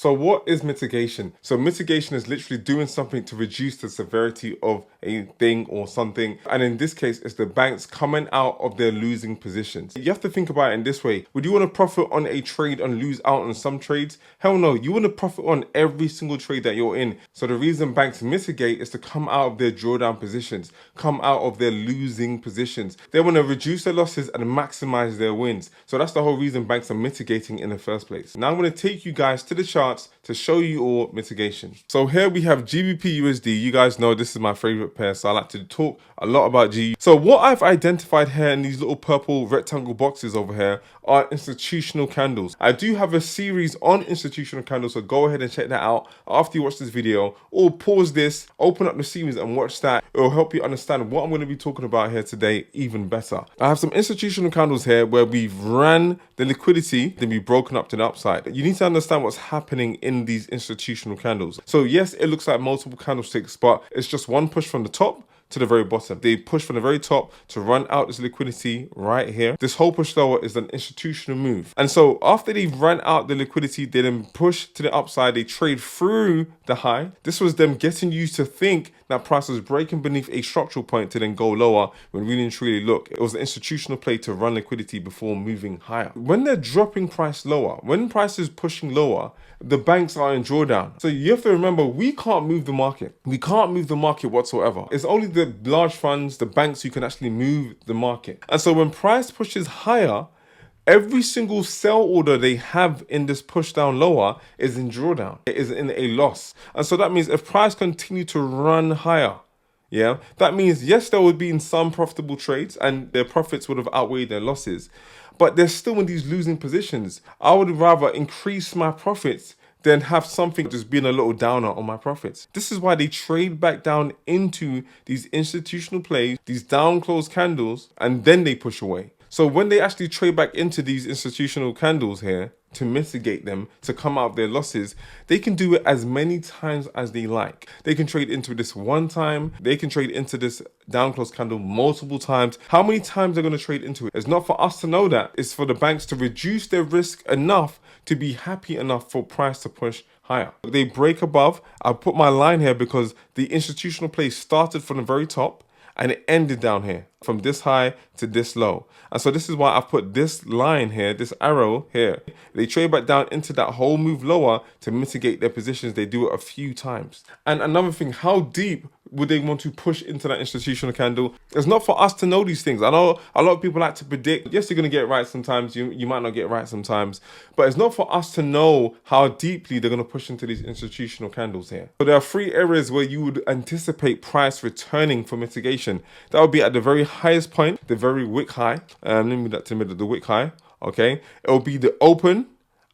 So what is mitigation? So mitigation is literally doing something to reduce the severity of a thing or something. And in this case, it's the banks coming out of their losing positions. You have to think about it in this way. Would you want to profit on a trade and lose out on some trades? Hell no, you want to profit on every single trade that you're in. So the reason banks mitigate is to come out of their drawdown positions, come out of their losing positions. They want to reduce their losses and maximize their wins. So that's the whole reason banks are mitigating in the first place. Now I'm going to take you guys to the chart to show you all mitigation. So here we have GBP USD. You guys know this is my favorite pair, so I like to talk a lot about G. So what I've identified here in these little purple rectangle boxes over here are institutional candles. I do have a series on institutional candles, so go ahead and check that out after you watch this video, or pause this, open up the series and watch that. It will help you understand what I'm going to be talking about here today even better. I have some institutional candles here where we've ran the liquidity, then we've broken up to the upside. You need to understand what's happening in these institutional candles. So yes, it looks like multiple candlesticks, but it's just one push from the top to the very bottom. They push from the very top to run out this liquidity right here. This whole push lower is an institutional move. And so after they've run out the liquidity, they then push to the upside. They trade through the high. This was them getting you to think that price was breaking beneath a structural point to then go lower, when really and truly, look, it was an institutional play to run liquidity before moving higher. When they're dropping price lower, when price is pushing lower, the banks are in drawdown. So you have to remember, we can't move the market. We can't move the market whatsoever. It's only the large funds, the banks, who can actually move the market. And so when price pushes higher, every single sell order they have in this push down lower is in drawdown. It is in a loss. And so that means if price continue to run higher, yeah, that means yes, there would be in some profitable trades and their profits would have outweighed their losses, but they're still in these losing positions. I would rather increase my profits than have something just being a little downer on my profits. This is why they trade back down into these institutional plays, these down closed candles, and then they push away. So when they actually trade back into these institutional candles here to mitigate them, to come out of their losses, they can do it as many times as they like. They can trade into this one time. They can trade into this down close candle multiple times. How many times they're going to trade into it? It's not for us to know that. It's for the banks to reduce their risk enough to be happy enough for price to push higher. They break above. I'll put my line here because the institutional play started from the very top and it ended down here from this high to this low. And so this is why I've put this line here, this arrow here. They trade back down into that whole move lower to mitigate their positions. They do it a few times. And another thing, how deep would they want to push into that institutional candle? It's not for us to know these things. I know a lot of people like to predict. Yes, you're going to get it right sometimes. You might not get it right sometimes. But it's not for us to know how deeply they're going to push into these institutional candles here. So there are three areas where you would anticipate price returning for mitigation. That would be at the very highest point, the very wick high. Let me move that to the middle, the wick high. Okay. It will be the open.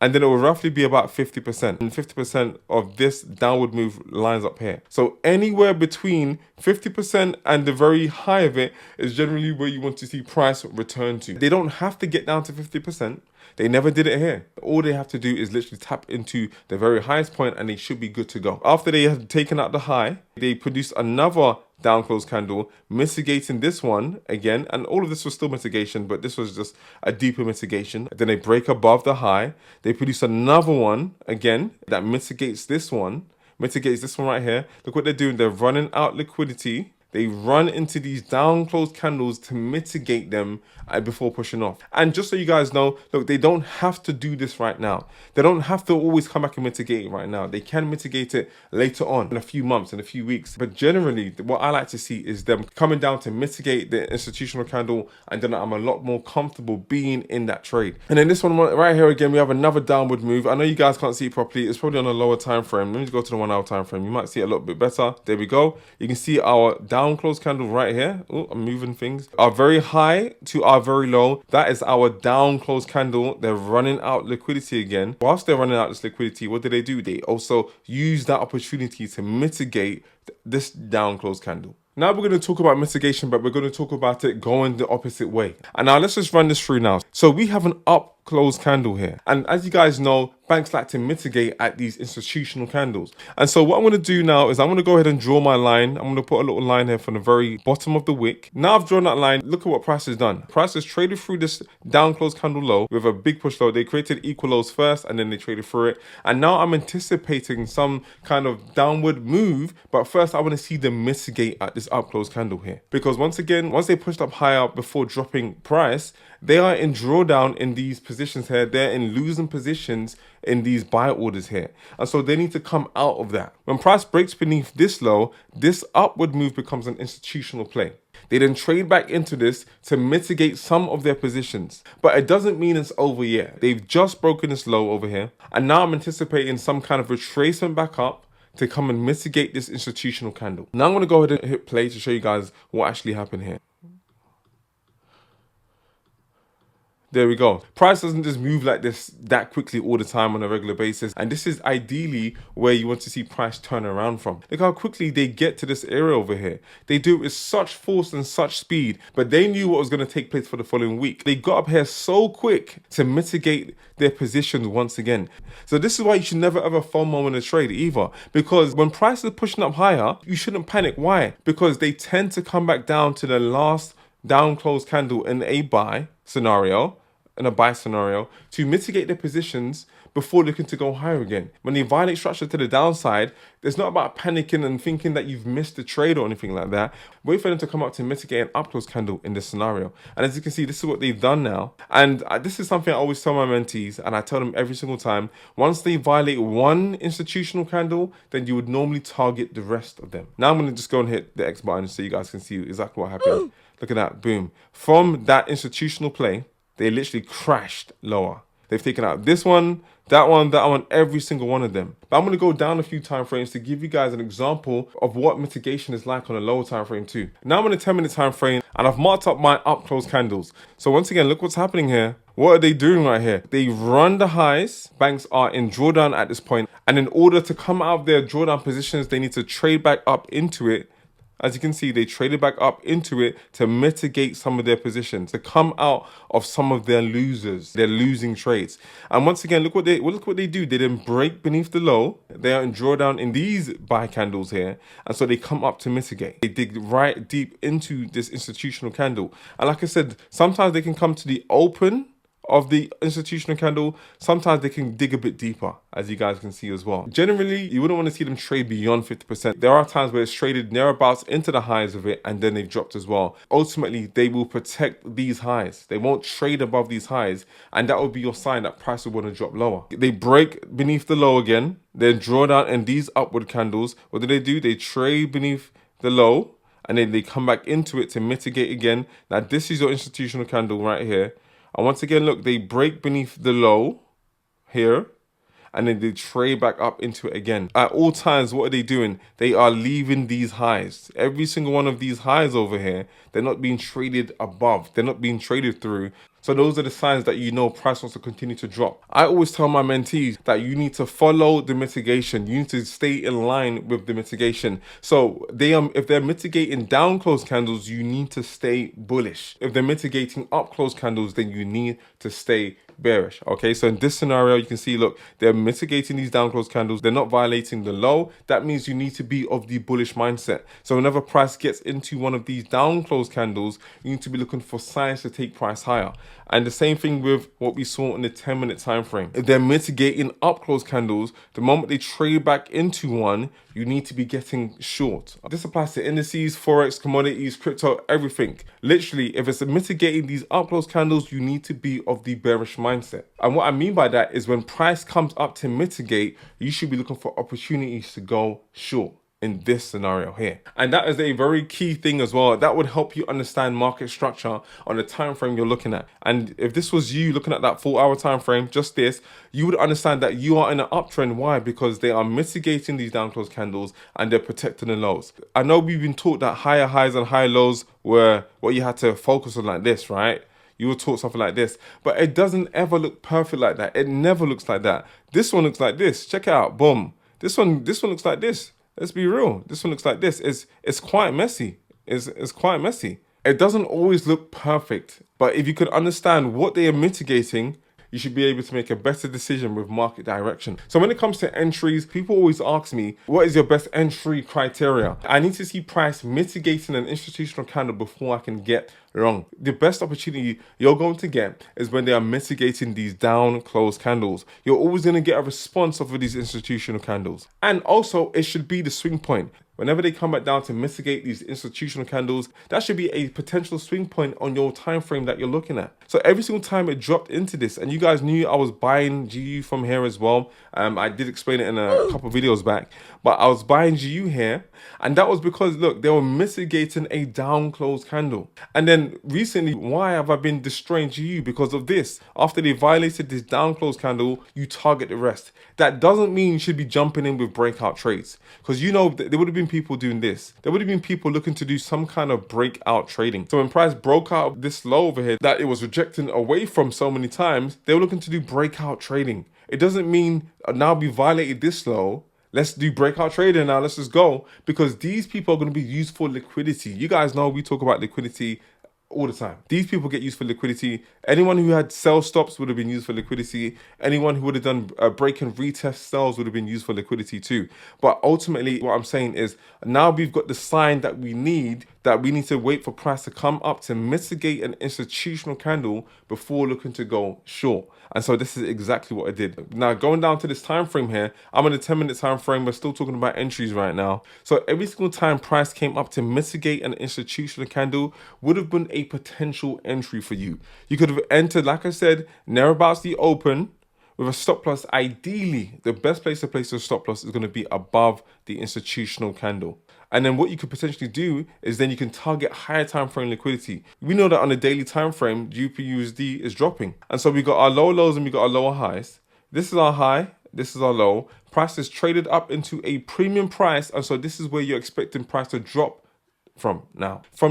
And then it will roughly be about 50%. And 50% of this downward move lines up here. So anywhere between 50% and the very high of it is generally where you want to see price return to. They don't have to get down to 50%. They never did it here. All they have to do is literally tap into the very highest point and they should be good to go. After they have taken out the high, they produce another down close candle, mitigating this one again. And all of this was still mitigation, but this was just a deeper mitigation. Then they break above the high. They produce another one again that mitigates this one right here. Look what they're doing. They're running out liquidity. They run into these down closed candles to mitigate them before pushing off. And just so you guys know, look, they don't have to do this right now. They don't have to always come back and mitigate it right now. They can mitigate it later on in a few months, in a few weeks. But generally, what I like to see is them coming down to mitigate the institutional candle, and then I'm a lot more comfortable being in that trade. And then this one right here again, we have another downward move. I know you guys can't see it properly. It's probably on a lower time frame. Let me just go to the 1 hour time frame. You might see it a little bit better. There we go. You can see our down close candle right here. Oh, I'm moving things. Our very high to our very low. That is our down close candle. They're running out liquidity again. Whilst they're running out this liquidity, what do? They also use that opportunity to mitigate this down close candle. Now we're going to talk about mitigation, but we're going to talk about it going the opposite way. And now let's just run this through now. So we have an up close candle here. And as you guys know, banks like to mitigate at these institutional candles. And so what I'm going to do now is I'm going to go ahead and draw my line. I'm going to put a little line here from the very bottom of the wick. Now I've drawn that line. Look at what price has done. Price has traded through this down close candle low with a big push low. They created equal lows first and then they traded through it. And now I'm anticipating some kind of downward move. But first I want to see them mitigate at this up close candle here. Because once again, once they pushed up higher before dropping price, they are in drawdown in these positions here. They're in losing positions in these buy orders here. And so they need to come out of that. When price breaks beneath this low, this upward move becomes an institutional play. They then trade back into this to mitigate some of their positions. But it doesn't mean it's over yet. They've just broken this low over here. And now I'm anticipating some kind of retracement back up to come and mitigate this institutional candle. Now I'm going to go ahead and hit play to show you guys what actually happened here. There we go. Price doesn't just move like this that quickly all the time on a regular basis. And this is ideally where you want to see price turn around from. Look how quickly they get to this area over here. They do it with such force and such speed, but they knew what was going to take place for the following week. They got up here so quick to mitigate their positions once again. So this is why you should never ever FOMO in a trade either. Because when price is pushing up higher, you shouldn't panic. Why? Because they tend to come back down to the last down close candle in a buy scenario, in a buy scenario, to mitigate their positions before looking to go higher again. When they violate structure to the downside, it's not about panicking and thinking that you've missed the trade or anything like that. Wait for them to come up to mitigate an up close candle in this scenario. And as you can see, this is what they've done now. And this is something I always tell my mentees, and I tell them every single time, once they violate one institutional candle, then you would normally target the rest of them. Now I'm going to just go and hit the X button so you guys can see exactly what happened. Look at that, boom. From that institutional play, they literally crashed lower. They've taken out this one, that one, every single one of them. But I'm going to go down a few time frames to give you guys an example of what mitigation is like on a lower time frame too. Now I'm on a 10-minute time frame and I've marked up my up close candles. So once again, look what's happening here. What are they doing right here? They run the highs. Banks are in drawdown at this point. And in order to come out of their drawdown positions, they need to trade back up into it. As you can see, they traded back up into it to mitigate some of their positions, to come out of some of their losers, their losing trades. And once again, look what they do. They then break beneath the low. They are in drawdown in these buy candles here. And so they come up to mitigate. They dig right deep into this institutional candle. And like I said, sometimes they can come to the open of the institutional candle. Sometimes they can dig a bit deeper, as you guys can see as well. Generally, you wouldn't want to see them trade beyond 50%. There are times where it's traded thereabouts into the highs of it and then they've dropped as well. Ultimately, they will protect these highs. They won't trade above these highs, and that will be your sign that price will want to drop lower. They break beneath the low again, then draw down in these upward candles. What do? They trade beneath the low and then they come back into it to mitigate again. Now, this is your institutional candle right here. And once again, look, they break beneath the low here, and then they trade back up into it again. At all times, what are they doing? They are leaving these highs. Every single one of these highs over here, they're not being traded above. They're not being traded through. So those are the signs that you know price wants to continue to drop. I always tell my mentees that you need to follow the mitigation. You need to stay in line with the mitigation. So if they're mitigating down close candles, you need to stay bullish. If they're mitigating up close candles, then you need to stay bearish. Okay, so in this scenario, you can see, look, they're mitigating these down close candles. They're not violating the low. That means you need to be of the bullish mindset. So whenever price gets into one of these down close candles, you need to be looking for signs to take price higher. And the same thing with what we saw in the 10-minute time frame. If they're mitigating up close candles, the moment they trade back into one, you need to be getting short. This applies to indices, Forex, commodities, crypto, everything. Literally, if it's mitigating these up close candles, you need to be of the bearish mindset. And what I mean by that is when price comes up to mitigate, you should be looking for opportunities to go short in this scenario here. And that is a very key thing as well. That would help you understand market structure on the time frame you're looking at. And if this was you looking at that 4-hour time frame, just this, you would understand that you are in an uptrend. Why? Because they are mitigating these down close candles and they're protecting the lows. I know we've been taught that higher highs and higher lows were what you had to focus on like this, right? You were taught something like this, but it doesn't ever look perfect like that. It never looks like that. This one looks like this. Check it out. Boom. This one looks like this. Let's be real. This one looks like this. It's quite messy. It's quite messy. It doesn't always look perfect, but if you could understand what they are mitigating, you should be able to make a better decision with market direction. So when it comes to entries, people always ask me, what is your best entry criteria? I need to see price mitigating an institutional candle before I can get long. The best opportunity you're going to get is when they are mitigating these down close candles. You're always going to get a response over these institutional candles. And also, it should be the swing point. Whenever they come back down to mitigate these institutional candles, that should be a potential swing point on your time frame that you're looking at. So every single time it dropped into this, and you guys knew I was buying GU from here as well. I did explain it in a couple of videos back, but I was buying GU here, and that was because, look, they were mitigating a down close candle. And then recently, why have I been destroying GU? Because of this. After they violated this down close candle, you target the rest. That doesn't mean you should be jumping in with breakout trades, because you know there would have been people doing this. There would have been people looking to do some kind of breakout trading. So when price broke out this low over here that it was rejecting away from so many times, they were looking to do breakout trading. It doesn't mean now we violated this low, let's do breakout trading now, let's just go, because these people are going to be used for liquidity. You guys know we talk about liquidity all the time. These people get used for liquidity. Anyone who had sell stops would have been used for liquidity. Anyone who would have done break and retest sells would have been used for liquidity too. But ultimately, what I'm saying is now we've got the sign that we need to wait for price to come up to mitigate an institutional candle before looking to go short. And so this is exactly what I did. Now going down to this time frame here, I'm in a 10-minute time frame. We're still talking about entries right now. So every single time price came up to mitigate an institutional candle would have been a potential entry for you. You could have entered, like I said, nearabouts the open with a stop loss. Ideally, the best place to place your stop loss is going to be above the institutional candle. And then what you could potentially do is then you can target higher time frame liquidity. We know that on a daily time frame, GBP/USD is dropping. And so we got our lower lows and we got our lower highs. This is our high, this is our low. Price is traded up into a premium price. And so this is where you're expecting price to drop from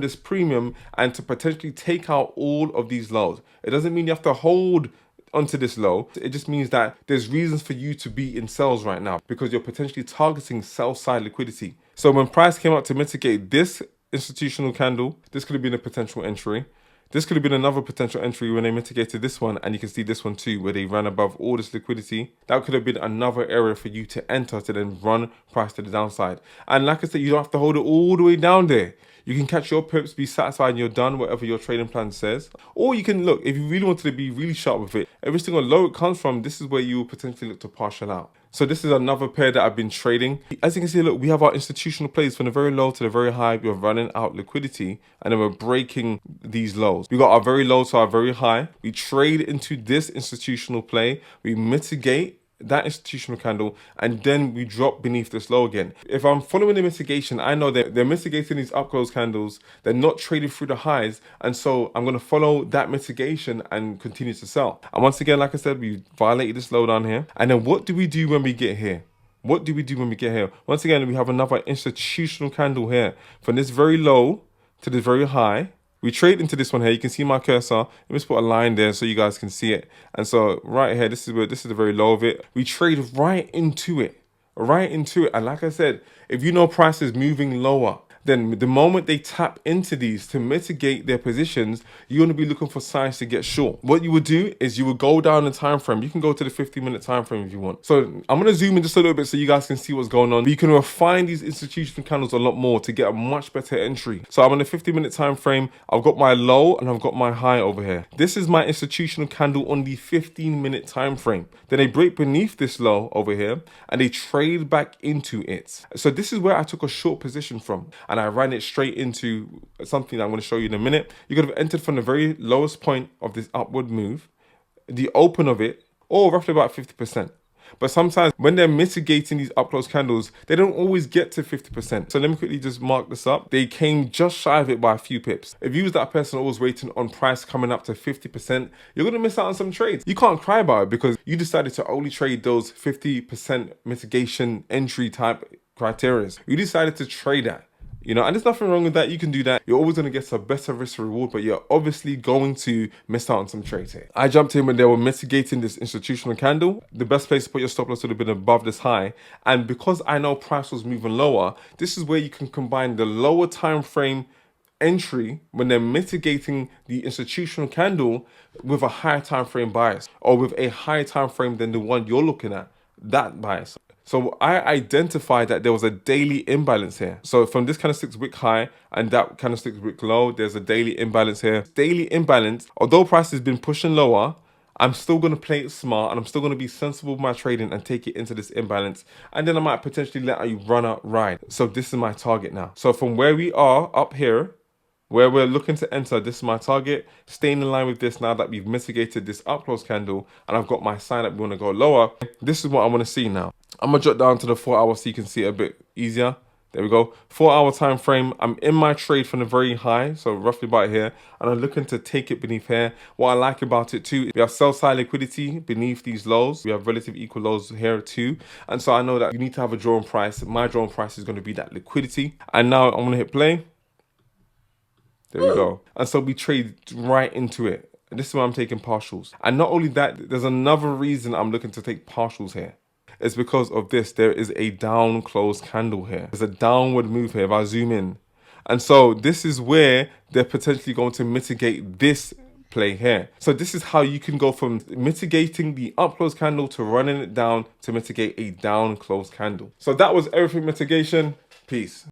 this premium and to potentially take out all of these lows. It doesn't mean you have to hold onto this low. It just means that there's reasons for you to be in sales right now because you're potentially targeting sell side liquidity. So when price came out to mitigate this institutional candle, this could have been a potential entry. This could have been another potential entry when they mitigated this one, and you can see this one too, where they ran above all this liquidity. That could have been another area for you to enter to then run price to the downside. And like I said, you don't have to hold it all the way down there. You can catch your pips, be satisfied, and you're done, whatever your trading plan says. Or you can look, if you really wanted to be really sharp with it, every single low it comes from, this is where you will potentially look to partial out. So this is another pair that I've been trading. As you can see, look, we have our institutional plays from the very low to the very high. We're running out liquidity and then we're breaking these lows. We got our very low to our very high. We trade into this institutional play. We mitigate that institutional candle, and then we drop beneath this low again. If I'm following the mitigation, I know that they're mitigating these up close candles. They're not trading through the highs, and so I'm going to follow that mitigation and continue to sell. And once again, like I said, we violated this low down here. And then what do we do when we get here? What do we do when we get here? Once again, we have another institutional candle here from this very low to this very high. We trade into this one here. You can see my cursor. Let me just put a line there so you guys can see it. And so right here, this is the very low of it. We trade right into it. And like I said, if you know price is moving lower, then the moment they tap into these to mitigate their positions, you're going to be looking for signs to get short. What you would do is you would go down the time frame. You can go to the 15-minute time frame if you want. So I'm going to zoom in just a little bit so you guys can see what's going on. But you can refine these institutional candles a lot more to get a much better entry. So I'm on the 15-minute time frame. I've got my low and I've got my high over here. This is my institutional candle on the 15-minute time frame. Then they break beneath this low over here and they trade back into it. So this is where I took a short position from, and I ran it straight into something that I'm going to show you in a minute. You could have entered from the very lowest point of this upward move, the open of it, or roughly about 50%. But sometimes when they're mitigating these up close candles, they don't always get to 50%. So let me quickly just mark this up. They came just shy of it by a few pips. If you was that person always waiting on price coming up to 50%, you're going to miss out on some trades. You can't cry about it because you decided to only trade those 50% mitigation entry type criteria. You decided to trade that. You know, and there's nothing wrong with that. You can do that. You're always going to get a better risk reward, but you're obviously going to miss out on some trades here. I jumped in when they were mitigating this institutional candle. The best place to put your stop loss would have been above this high. And because I know price was moving lower, this is where you can combine the lower time frame entry when they're mitigating the institutional candle with a higher time frame bias, or with a higher time frame than the one you're looking at, that bias. So I identified that there was a daily imbalance here. So from this candlestick's wick high and that candlestick's wick low, there's a daily imbalance here. Daily imbalance, although price has been pushing lower, I'm still going to play it smart, and I'm still going to be sensible with my trading and take it into this imbalance. And then I might potentially let a runner ride. So this is my target now. So from where we are up here, where we're looking to enter, this is my target. Staying in line with this now that we've mitigated this up close candle and I've got my sign that we want to go lower. This is what I want to see now. I'm going to drop down to the 4 hour so you can see it a bit easier. There we go. 4 hour time frame. I'm in my trade from the very high, so roughly about here, and I'm looking to take it beneath here. What I like about it too, we have sell side liquidity beneath these lows. We have relative equal lows here too, and so I know that you need to have a drawn price. My drawn price is going to be that liquidity. And now I'm going to hit play. There we go. And so we trade right into it. This is why I'm taking partials. And not only that, there's another reason I'm looking to take partials here. It's because of this. There is a down close candle here. There's a downward move here if I zoom in. And so this is where they're potentially going to mitigate this play here. So this is how you can go from mitigating the up close candle to running it down to mitigate a down close candle. So that was everything mitigation. Peace.